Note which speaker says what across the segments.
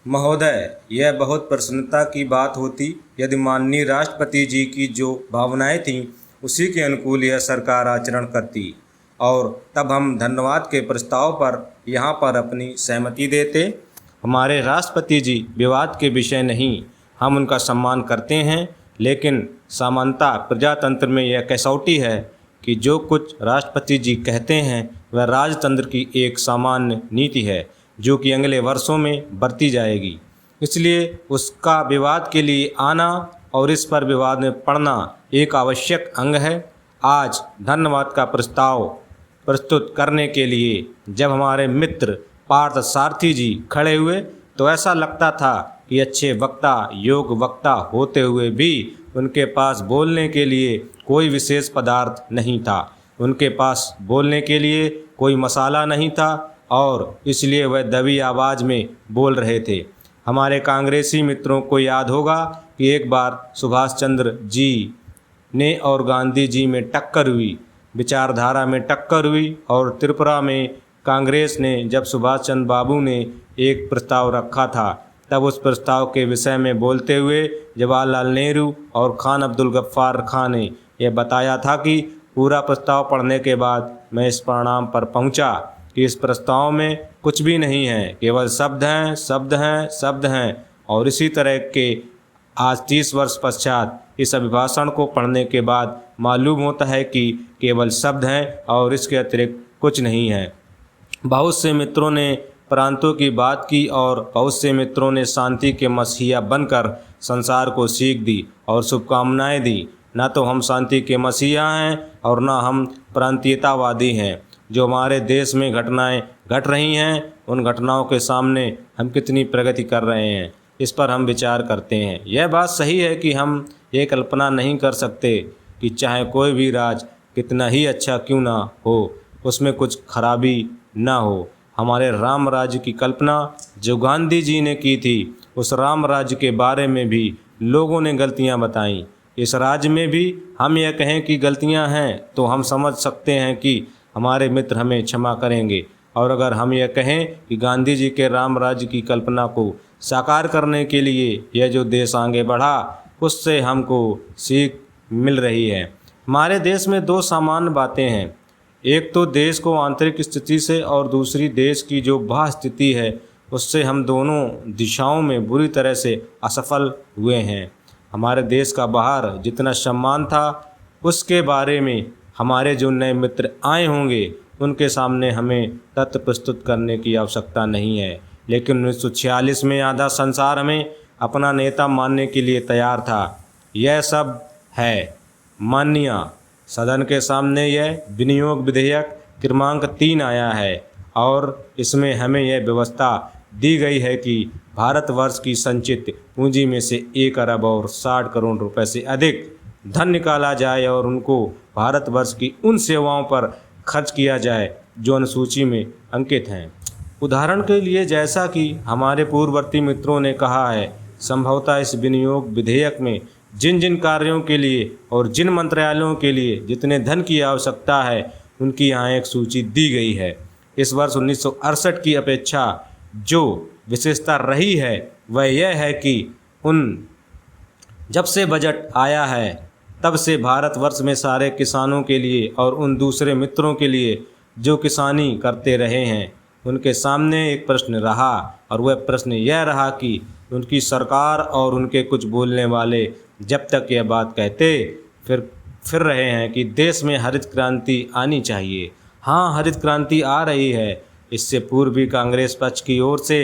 Speaker 1: महोदय, यह बहुत प्रसन्नता की बात होती यदि माननीय राष्ट्रपति जी की जो भावनाएं थीं उसी के अनुकूल यह सरकार आचरण करती और तब हम धन्यवाद के प्रस्ताव पर यहाँ पर अपनी सहमति देते। हमारे राष्ट्रपति जी विवाद के विषय नहीं, हम उनका सम्मान करते हैं, लेकिन समानता प्रजातंत्र में यह कसौटी है कि जो कुछ राष्ट्रपति जी कहते हैं वह राजतंत्र की एक सामान्य नीति है जो कि अगले वर्षों में बरती जाएगी। इसलिए उसका विवाद के लिए आना और इस पर विवाद में पड़ना एक आवश्यक अंग है। आज धन्यवाद का प्रस्ताव प्रस्तुत करने के लिए जब हमारे मित्र पार्थ सारथी जी खड़े हुए तो ऐसा लगता था कि अच्छे वक्ता, योग वक्ता होते हुए भी उनके पास बोलने के लिए कोई विशेष पदार्थ नहीं था, उनके पास बोलने के लिए कोई मसाला नहीं था और इसलिए वह दबी आवाज़ में बोल रहे थे। हमारे कांग्रेसी मित्रों को याद होगा कि एक बार सुभाष चंद्र जी ने और गांधी जी में टक्कर हुई, विचारधारा में टक्कर हुई और त्रिपुरा में कांग्रेस ने जब सुभाष चंद्र बाबू ने एक प्रस्ताव रखा था तब उस प्रस्ताव के विषय में बोलते हुए जवाहरलाल नेहरू और खान अब्दुल गफ्फार खान ने यह बताया था कि पूरा प्रस्ताव पढ़ने के बाद मैं इस परिणाम पर पहुंचा कि इस प्रस्ताव में कुछ भी नहीं है, केवल शब्द हैं, शब्द हैं, शब्द हैं। और इसी तरह के आज 30 वर्ष पश्चात इस अभिभाषण को पढ़ने के बाद मालूम होता है कि केवल शब्द हैं और इसके अतिरिक्त कुछ नहीं है। बहुत से मित्रों ने प्रांतों की बात की और बहुत से मित्रों ने शांति के मसीहा बनकर संसार को सीख दी और शुभकामनाएं दी। ना तो हम शांति के मसीहा हैं और ना हम प्रांतीयतावादी हैं। जो हमारे देश में घटनाएं घट रही हैं उन घटनाओं के सामने हम कितनी प्रगति कर रहे हैं, इस पर हम विचार करते हैं। यह बात सही है कि हम ये कल्पना नहीं कर सकते कि चाहे कोई भी राज कितना ही अच्छा क्यों ना हो उसमें कुछ खराबी ना हो। हमारे राम राज्य की कल्पना जो गांधी जी ने की थी उस राम राज्य के बारे में भी लोगों ने गलतियां बताईं। इस राज्य में भी हम यह कहें कि गलतियां हैं तो हम समझ सकते हैं कि हमारे मित्र हमें क्षमा करेंगे, और अगर हम यह कहें कि गांधी जी के राम राज्य की कल्पना को साकार करने के लिए यह जो देश आगे बढ़ा उससे हमको सीख मिल रही है। हमारे देश में दो सामान्य बातें हैं, एक तो देश को आंतरिक स्थिति से और दूसरी देश की जो बाह्य स्थिति है उससे हम दोनों दिशाओं में बुरी तरह से असफल हुए हैं। हमारे देश का बाहर जितना सम्मान था उसके बारे में हमारे जो नए मित्र आए होंगे उनके सामने हमें तथ्य प्रस्तुत करने की आवश्यकता नहीं है। लेकिन 1946 में आधा संसार हमें अपना नेता मानने के लिए तैयार था। यह सब है माननीय सदन के सामने यह विनियोग विधेयक क्रमांक 3 आया है और इसमें हमें यह व्यवस्था दी गई है कि भारतवर्ष की संचित पूंजी में से 1 अरब और 60 करोड़ रुपए से अधिक धन निकाला जाए और उनको भारतवर्ष की उन सेवाओं पर खर्च किया जाए जो अनुसूची में अंकित हैं। उदाहरण के लिए जैसा कि हमारे पूर्ववर्ती मित्रों ने कहा है, संभवतः इस विनियोग विधेयक में जिन जिन कार्यों के लिए और जिन मंत्रालयों के लिए जितने धन की आवश्यकता है उनकी यहाँ एक सूची दी गई है। इस वर्ष 1968 की अपेक्षा जो विशेषता रही है वह यह है कि जब से बजट आया है तब से भारतवर्ष में सारे किसानों के लिए और उन दूसरे मित्रों के लिए जो किसानी करते रहे हैं उनके सामने एक प्रश्न रहा और वह प्रश्न यह रहा कि उनकी सरकार और उनके कुछ बोलने वाले जब तक यह बात कहते फिर रहे हैं कि देश में हरित क्रांति आनी चाहिए। हाँ, हरित क्रांति आ रही है। इससे पूर्व भी कांग्रेस पक्ष की ओर से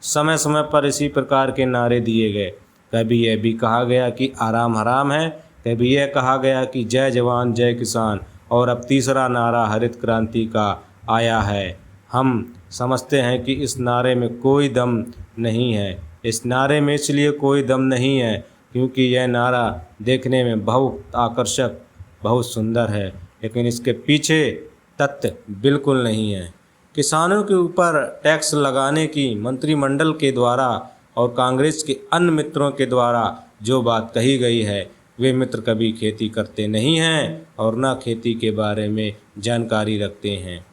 Speaker 1: समय समय पर इसी प्रकार के नारे दिए गए। कभी यह भी कहा गया कि आराम हराम है, कभी यह कहा गया कि जय जवान जय किसान, और अब तीसरा नारा हरित क्रांति का आया है। हम समझते हैं कि इस नारे में कोई दम नहीं है। इस नारे में इसलिए कोई दम नहीं है क्योंकि यह नारा देखने में बहुत आकर्षक, बहुत सुंदर है, लेकिन इसके पीछे तथ्य बिल्कुल नहीं है। किसानों के ऊपर टैक्स लगाने की मंत्रिमंडल के द्वारा और कांग्रेस के अन्य मित्रों के द्वारा जो बात कही गई है, वे मित्र कभी खेती करते नहीं हैं और न खेती के बारे में जानकारी रखते हैं।